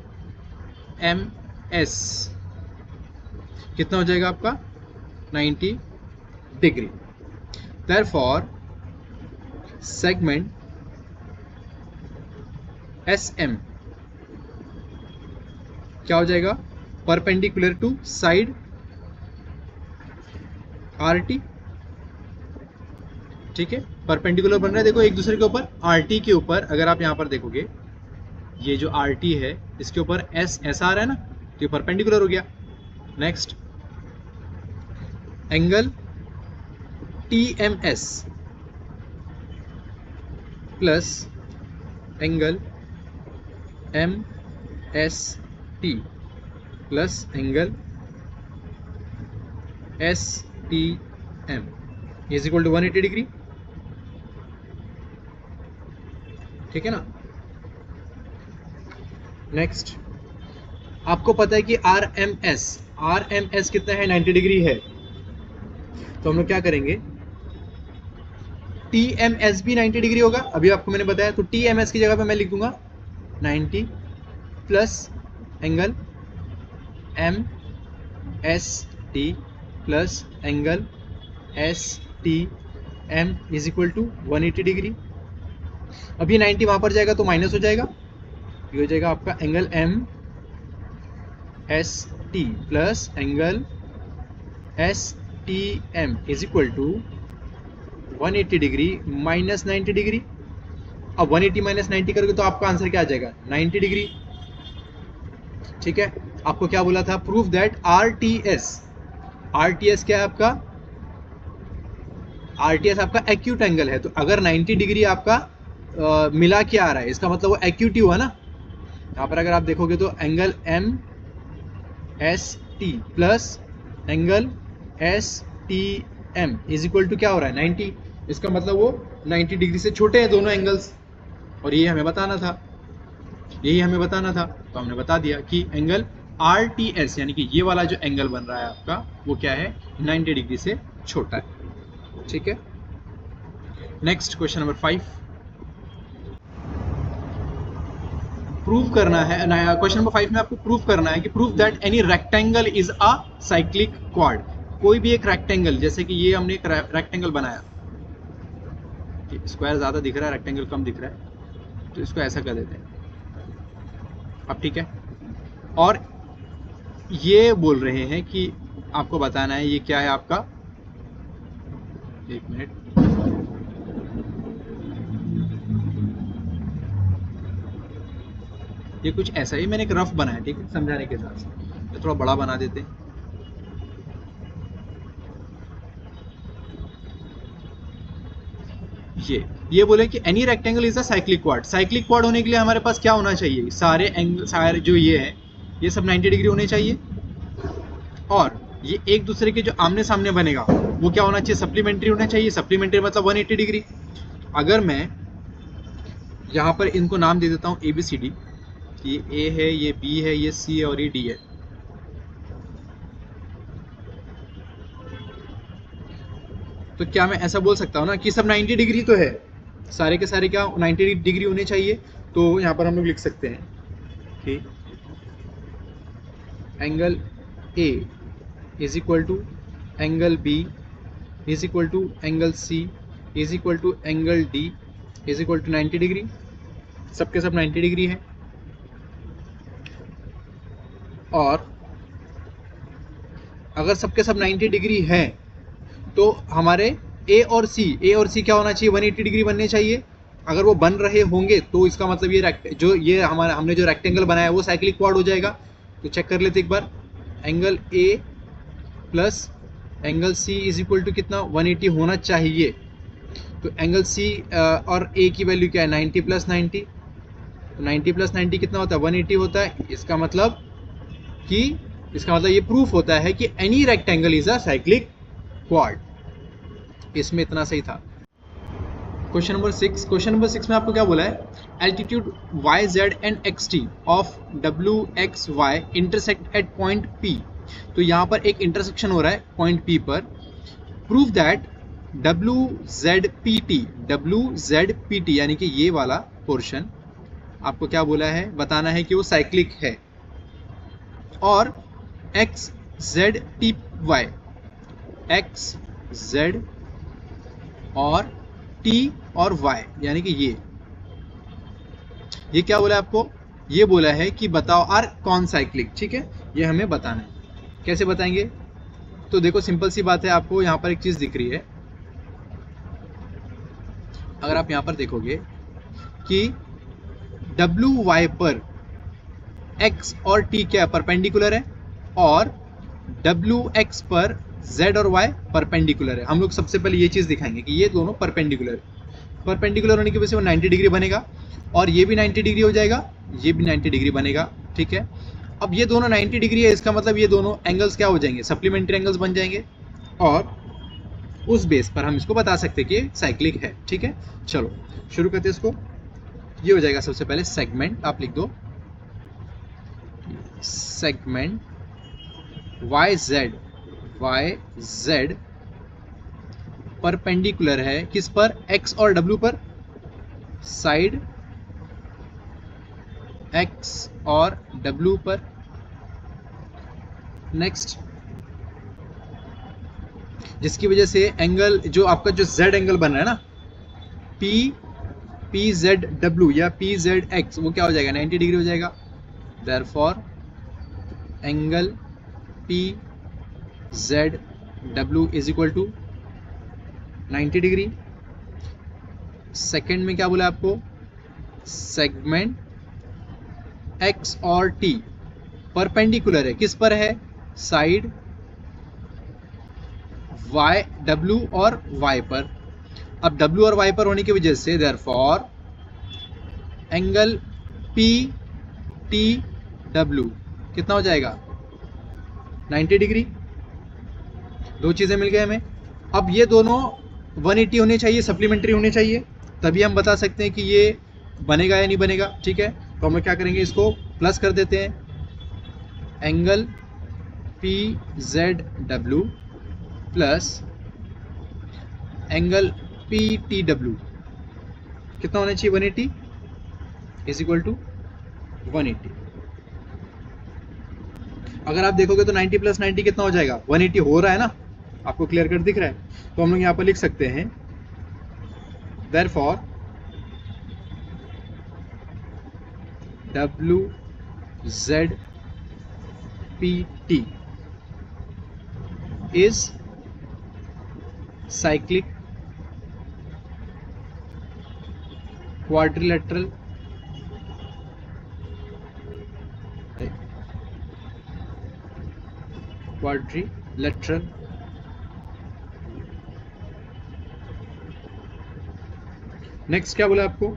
एम एस कितना हो जाएगा आपका 90 डिग्री। Therefore segment SM क्या हो जाएगा, परपेंडिकुलर टू साइड RT, ठीक है, परपेंडिकुलर बन रहा है देखो एक दूसरे के ऊपर, RT के ऊपर अगर आप यहाँ पर देखोगे ये जो RT है इसके ऊपर एस आ रहा है ना, तो ये परपेंडिकुलर हो गया। Next angle TMS plus angle MST plus angle STM is equal to 180 degree, ठीक है ना। नेक्स्ट आपको पता है कि RMS कितना है, 90 डिग्री है, तो हम लोग क्या करेंगे, TMS भी 90 डिग्री होगा, अभी आपको मैंने बताया, तो TMS की जगह पे मैं लिख दूंगा 90 plus angle MST plus angle STM is equal to 180 degree. अब ये 90 वहां पर जाएगा तो माइनस हो जाएगा, ये हो जाएगा आपका angle MST plus angle STM is equal to 180 degree minus 90 degree. अब 180 माइनस 90 करोगे तो आपका आंसर क्या आ जाएगा, 90 डिग्री, ठीक है। आपको क्या बोला था, प्रूफ दैट RTS क्या है आपका, RTS आपका एक्यूट एंगल है, तो अगर 90 डिग्री आपका मिला के आ रहा है इसका मतलब वो एक्यूट ही हुआ ना। यहाँ पर अगर आप देखोगे तो angle MST plus angle STM is equal to क्या हो रहा है, 90, इसका मतलब वो 90 डिग्री से छोटे हैं दोनों एंगल्स, और ये हमें बताना था, यही हमें बताना था, तो हमने बता दिया कि एंगल RTS यानी कि ये वाला जो एंगल बन रहा है आपका वो क्या है, 90 डिग्री से छोटा है, ठीक है। नेक्स्ट क्वेश्चन नंबर 5 प्रूव करना है, क्वेश्चन नंबर 5 में आपको प्रूव करना है कि prove that any rectangle is a cyclic quad. कोई भी एक रेक्टेंगल, जैसे कि ये हमने एक रेक्टेंगल बनाया, स्क्वायर ज्यादा दिख रहा है रेक्टेंगल कम दिख रहा है, तो इसको ऐसा कर देते हैं अब, ठीक है। और ये बोल रहे हैं कि आपको बताना है ये क्या है आपका, एक मिनट, ये कुछ ऐसा ही मैंने एक रफ बनाया, ठीक है, समझाने के साथ साथ तो थोड़ा बड़ा बना देते हैं। ये बोले कि any rectangle is a cyclic quad. Cyclic quad होने के लिए हमारे पास क्या होना चाहिए, सारे एंगल, सारे जो ये है ये सब 90 डिग्री होने चाहिए, और ये एक दूसरे के जो आमने सामने बनेगा वो क्या होना चाहिए, सप्लीमेंट्री होना चाहिए। सप्लीमेंट्री मतलब 180 डिग्री। अगर मैं यहाँ पर इनको नाम दे देता हूँ ABCD, ये A है, ये B है, ये C है और ये D है, तो क्या मैं ऐसा बोल सकता हूँ ना कि सब 90 डिग्री तो है, सारे के सारे क्या 90 डिग्री होने चाहिए। तो यहाँ पर हम लोग लिख सकते हैं कि angle A is equal to angle B is equal to angle C is equal to angle D is equal to 90 degree, सबके सब 90 डिग्री है। और अगर सबके सब 90 डिग्री है तो हमारे ए और सी क्या होना चाहिए, 180 डिग्री बनने चाहिए। अगर वो बन रहे होंगे तो इसका मतलब ये हमने जो रेक्टेंगल बनाया है वो साइक्लिक क्वाड हो जाएगा। तो चेक कर लेते एक बार, angle A plus angle C is equal to कितना, 180 होना चाहिए। तो एंगल सी और ए की वैल्यू क्या है, 90 प्लस 90। तो 90 प्लस 90 कितना होता है, 180 होता है। इसका मतलब ये प्रूफ होता है कि any rectangle is a cyclic quad. इसमें इतना सही था। क्वेश्चन नंबर 6 में आपको क्या बोला है, altitude Y Z and X T of W X Y intersect at point P. तो यहाँ पर एक इंटरसेक्शन हो रहा है पॉइंट पी पर। Prove that W Z P T यानी कि ये वाला पोर्शन आपको क्या बोला है, बताना है कि वो साइक्लिक है। और X Z T Y, X Z और टी और वाई यानी कि ये क्या बोला है आपको, ये बोला है कि बताओ आर कौन साइक्लिक। ठीक है, ये हमें बताना है। कैसे बताएंगे, तो देखो सिंपल सी बात है, आपको यहाँ पर एक चीज दिख रही है। अगर आप यहाँ पर देखोगे कि डब्ल्यू वाई पर एक्स और टी क्या परपेंडिकुलर है, और डब्ल्यू एक्स पर z और y परपेंडिकुलर है। हम लोग सबसे पहले ये चीज दिखाएंगे कि ये दोनों परपेंडिकुलर है। परपेंडिकुलर होने की वजह से वो 90 डिग्री बनेगा, और ये भी 90 डिग्री हो जाएगा, ये भी 90 डिग्री बनेगा। ठीक है, अब ये दोनों 90 डिग्री है, इसका मतलब ये दोनों एंगल्स क्या हो जाएंगे, सप्लीमेंट्री एंगल्स बन जाएंगे, और उस बेस पर हम इसको बता सकते हैं कि साइक्लिक है। ठीक है, चलो शुरू करते हैं इसको। ये हो जाएगा सबसे पहले सेगमेंट, आप लिख दो सेगमेंट वाई जेड परपेंडिकुलर है किस पर, एक्स और डब्ल्यू पर, साइड एक्स और डब्ल्यू पर। नेक्स्ट, जिसकी वजह से एंगल जो आपका जो जेड एंगल बन रहा है ना, पी जेड डब्ल्यू या पी जेड एक्स, वो क्या हो जाएगा, 90 डिग्री हो जाएगा। Therefore angle P Z W is equal to 90 degree. Second में क्या बोला आपको, सेगमेंट एक्स और टी परपेंडिकुलर है किस पर है, साइड वाई डब्ल्यू और वाई पर। अब डब्ल्यू और वाई पर होने की वजह से therefore angle P T W कितना हो जाएगा, 90 डिग्री। दो चीजें मिल गए हमें। अब ये दोनों 180 होने चाहिए, सप्लीमेंट्री होने चाहिए, तभी हम बता सकते हैं कि ये बनेगा या नहीं बनेगा। ठीक है, तो हम लोग क्या करेंगे, इसको प्लस कर देते हैं। Angle P Z W plus angle P T W कितना होना चाहिए, 180 इज इक्वल टू 180। अगर आप देखोगे तो 90 प्लस 90 कितना हो जाएगा, 180 हो रहा है ना, आपको क्लियर कट दिख रहा है। तो हम लोग यहाँ पर लिख सकते हैं therefore W Z P T is cyclic quadrilateral next क्या बोला आपको,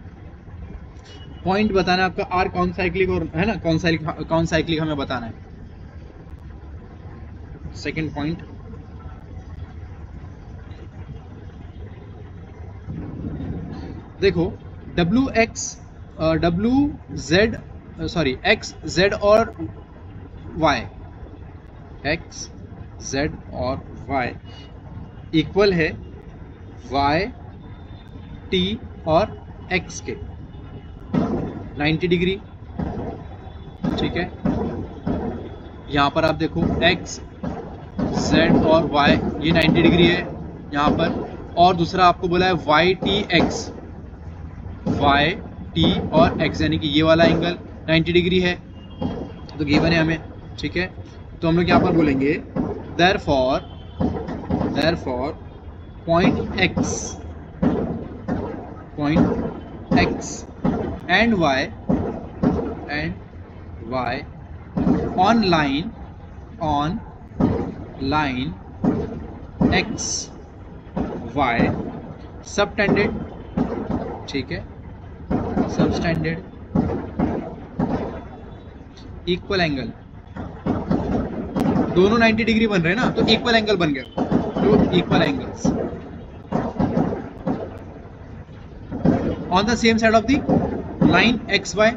पॉइंट बताना है आपका, आर कौन साइक्लिक और है ना, कौन साइक्लिक हमें बताना है। सेकंड पॉइंट, देखो एक्स जेड और वाई, एक्स जेड और वाई इक्वल है वाई टी और एक्स के 90 डिग्री। ठीक है, यहाँ पर आप देखो एक्स जेड और वाई ये 90 डिग्री है यहाँ पर, और दूसरा आपको बोला है Y T X, Y T और एक्स यानी कि ये वाला एंगल 90 डिग्री है, तो गिवन है हमें। ठीक है, तो हम लोग यहाँ पर बोलेंगे therefore point X and Y on line X Y subtended, ठीक है, सबस्टैंडर्ड इक्वल एंगल, दोनों 90 डिग्री बन रहे हैं ना, तो इक्वल एंगल बन गया, तो equal angles on the same side of the line X Y.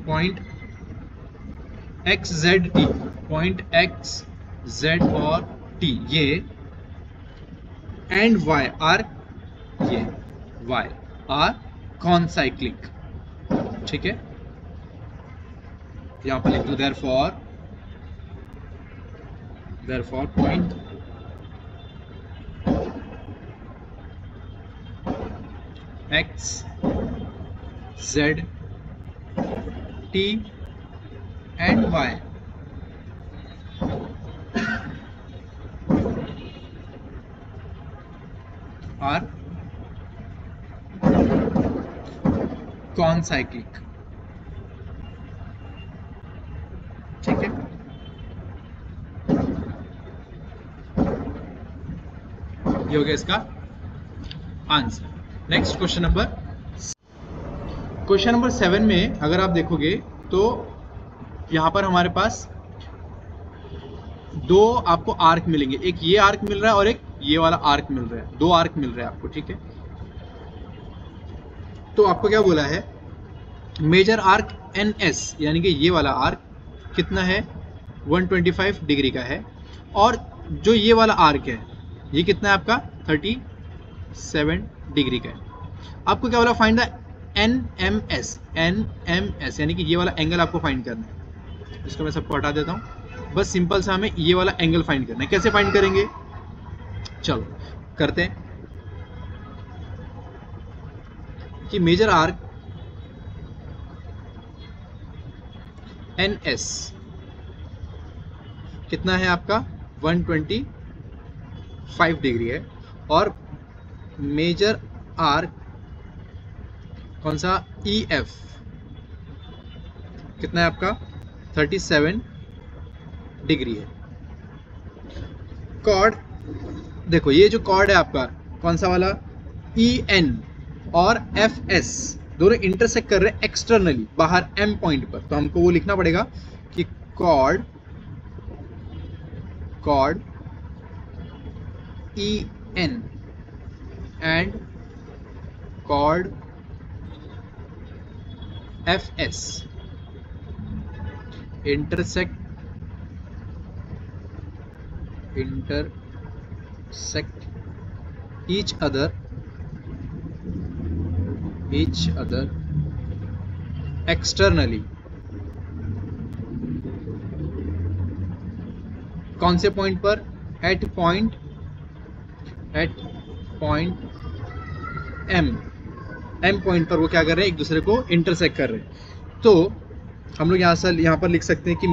Point X Z T, point X Z और टी ये एंड वाई आर, ये वाई आर कॉनसाइक्लिक, ठीक है, यहां पर लिख दो therefore point X Z T and Y R concyclic, ठीक है। ये हो गया इसका आंसर। नेक्स्ट क्वेश्चन नंबर 7 में अगर आप देखोगे तो यहां पर हमारे पास दो आपको आर्क मिलेंगे, एक ये आर्क मिल रहा है और एक ये वाला आर्क मिल रहा है, दो आर्क मिल रहे हैं आपको, ठीक है। तो आपको क्या बोला है, मेजर आर्क एन एस, यानी कि ये वाला आर्क कितना है 125 डिग्री का है, और जो ये वाला आर्क है ये कितना है आपका 37 डिग्री का है। आपको क्या बोला, find the N M S, यानी कि ये वाला एंगल आपको फाइंड करना है। इसको मैं सबको हटा देता हूं, बस सिंपल सा हमें ये वाला एंगल फाइंड करना है। कैसे फाइंड करेंगे, चलो करते हैं कि मेजर आर्क एन एस कितना है आपका 125 डिग्री है, और मेजर आर्क कौन सा ई एफ कितना है आपका 37 डिग्री है। कॉर्ड देखो, ये जो कॉर्ड है आपका कौन सा वाला ई एन और एफ एस दोनों इंटरसेक्ट कर रहे हैं एक्सटर्नली बाहर एम पॉइंट पर, तो हमको वो लिखना पड़ेगा कि chord E N and chord F S intersect each other externally। कौन से पॉइंट पर, एट पॉइंट एम पॉइंट पर वो क्या कर रहे हैं, एक दूसरे को इंटरसेक्ट कर रहे हैं। तो हम लोग यहाँ पर लिख सकते हैं कि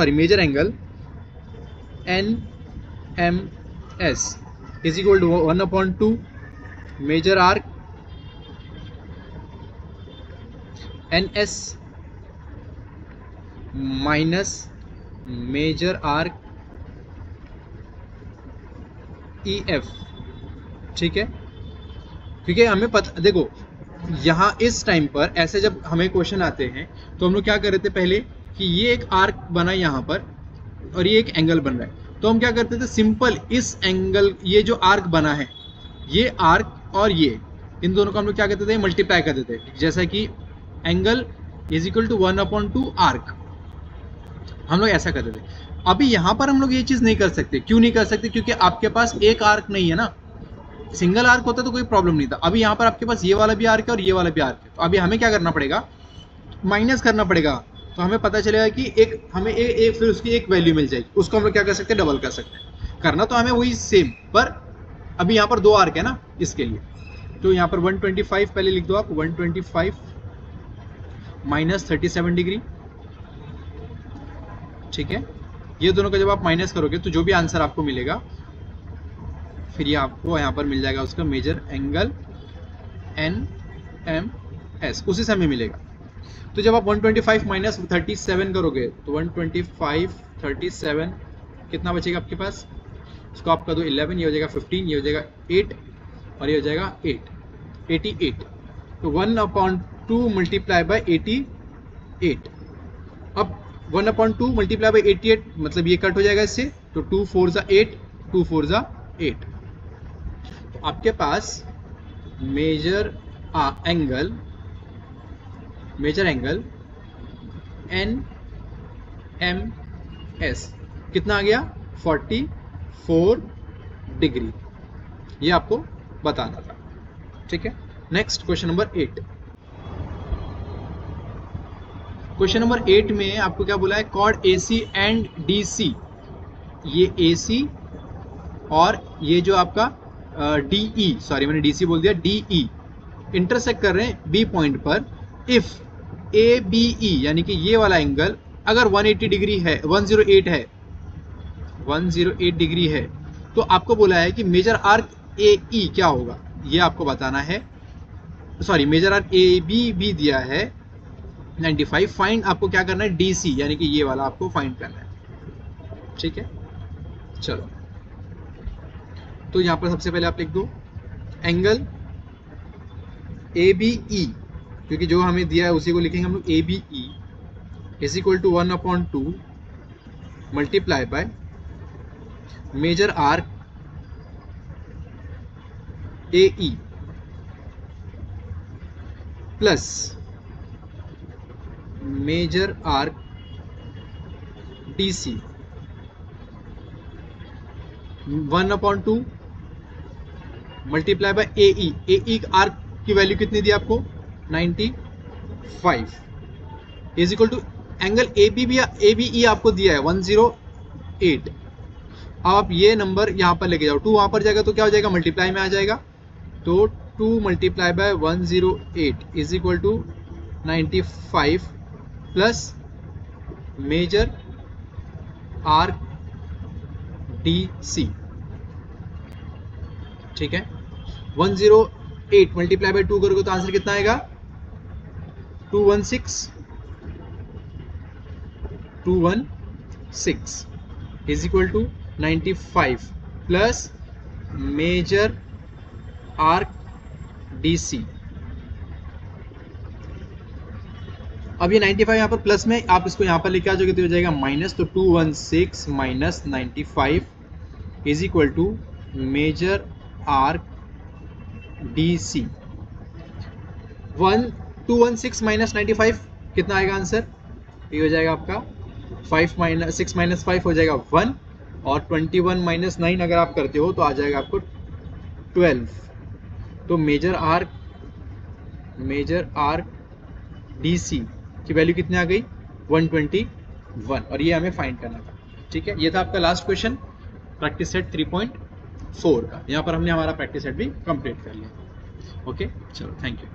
major angle N M S is equal to 1/2 major arc N S minus major arc E F, ठीक है। क्योंकि हमें पता, देखो यहाँ इस टाइम पर ऐसे जब हमें क्वेश्चन आते हैं तो हम लोग क्या कर रहे थे पहले कि ये एक आर्क बना यहाँ पर और ये एक एंगल बन रहा है, तो हम क्या करते थे सिंपल इस एंगल, ये जो आर्क बना है ये आर्क और ये इन दोनों को हम लोग क्या करते थे मल्टीप्लाई कर देते, जैसा कि angle is equal to 1/2 arc, हम लोग ऐसा करते थे। अभी यहाँ पर हम लोग ये चीज नहीं कर सकते। क्यों नहीं कर सकते, क्योंकि आपके पास एक आर्क नहीं है ना, सिंगल आर्क होता तो कोई प्रॉब्लम नहीं था। अभी यहाँ पर आपके पास ये वाला भी आर्क है और ये वाला भी आर्क है, तो अभी हमें क्या करना पड़ेगा, माइनस करना पड़ेगा तो हमें पता चलेगा कि एक हमें एक फिर उसकी एक वैल्यू मिल जाएगी, उसको हम लोग क्या कर सकते हैं, डबल कर सकते हैं। करना तो हमें वही सेम, पर अभी यहाँ पर 2 आर्क है ना इसके लिए, तो यहाँ पर 125 पहले लिख दो आप, 125 माइनस 37 डिग्री, ठीक है। ये दोनों का जब आप माइनस करोगे तो जो भी आंसर आपको मिलेगा फिर ये आपको यहाँ पर मिल जाएगा उसका मेजर एंगल NMS, उसी से हमें मिलेगा। तो जब आप 125 माइनस 37 करोगे तो 125 37 कितना बचेगा आपके पास, इसको आप कर दो 11, ये हो जाएगा 15, ये हो जाएगा 8 और ये हो जाएगा 8, 88। तो 1/2 मल्टीप्लाई बाय 88, अब 1/2 मल्टीप्लाई बाय 88 मतलब ये कट हो जाएगा इससे, तो 2 4 ज़ा 8, 2 4 ज़ा 8। तो आपके पास मेजर एंगल NMS कितना आ गया, 44 डिग्री, ये आपको बताना था, ठीक है। Next question number 8। Question number 8 में आपको क्या बोला है, कॉर्ड AC एंड DC, ये AC और ये जो आपका DE, सॉरी मैंने DC बोल दिया, DE इंटरसेक्ट कर रहे हैं B पॉइंट पर। इफ ABE यानी कि ये वाला एंगल अगर 180 डिग्री है, 108 है, 108 डिग्री है, तो आपको बोला है कि मेजर आर्क AE क्या होगा, ये आपको बताना है। सॉरी, मेजर आर्क AB भी दिया है 95, फाइंड आपको क्या करना है, DC यानी कि ये वाला आपको फाइंड करना है, ठीक है। चलो, तो यहाँ पर सबसे पहले आप लिख दो एंगल ABE, क्योंकि जो हमें दिया है उसी को लिखेंगे हम लोग, ABE is equal to 1/2 multiply by major arc AE plus major arc DC, 1/2 multiply by AE arc की वैल्यू कितनी दी आपको, 95, is equal to angle ABE आपको दिया है 108। अब आप ये नंबर यहाँ पर लेके जाओ, 2 वहाँ पर जाएगा तो क्या हो जाएगा, मल्टीप्लाई में आ जाएगा, तो 2 multiply by 108 is equal to 95 plus major arc DC, ठीक है। 108 मल्टीप्लाई बाय 2 करोगे तो आंसर कितना आएगा, 216 is equal to 95 plus major arc DC। अब ये 95 यहाँ पर प्लस में, आप इसको यहाँ पर लेके आ जाओगे तो हो जाएगा माइनस, तो 216 minus 95 is equal to major arc DC। 216 minus 95 कितना आएगा आंसर, ये हो जाएगा आपका 6 माइनस 5 हो जाएगा 1, और 21 माइनस 9 अगर आप करते हो तो आ जाएगा आपको 12। तो मेजर आर्क DC की वैल्यू कितनी आ गई, 121, और ये हमें फाइंड करना था, ठीक है। ये था आपका लास्ट क्वेश्चन प्रैक्टिस सेट 3.4 का। यहाँ पर हमने हमारा प्रैक्टिस सेट भी कंप्लीट कर लिया। ओके, चलो, थैंक यू।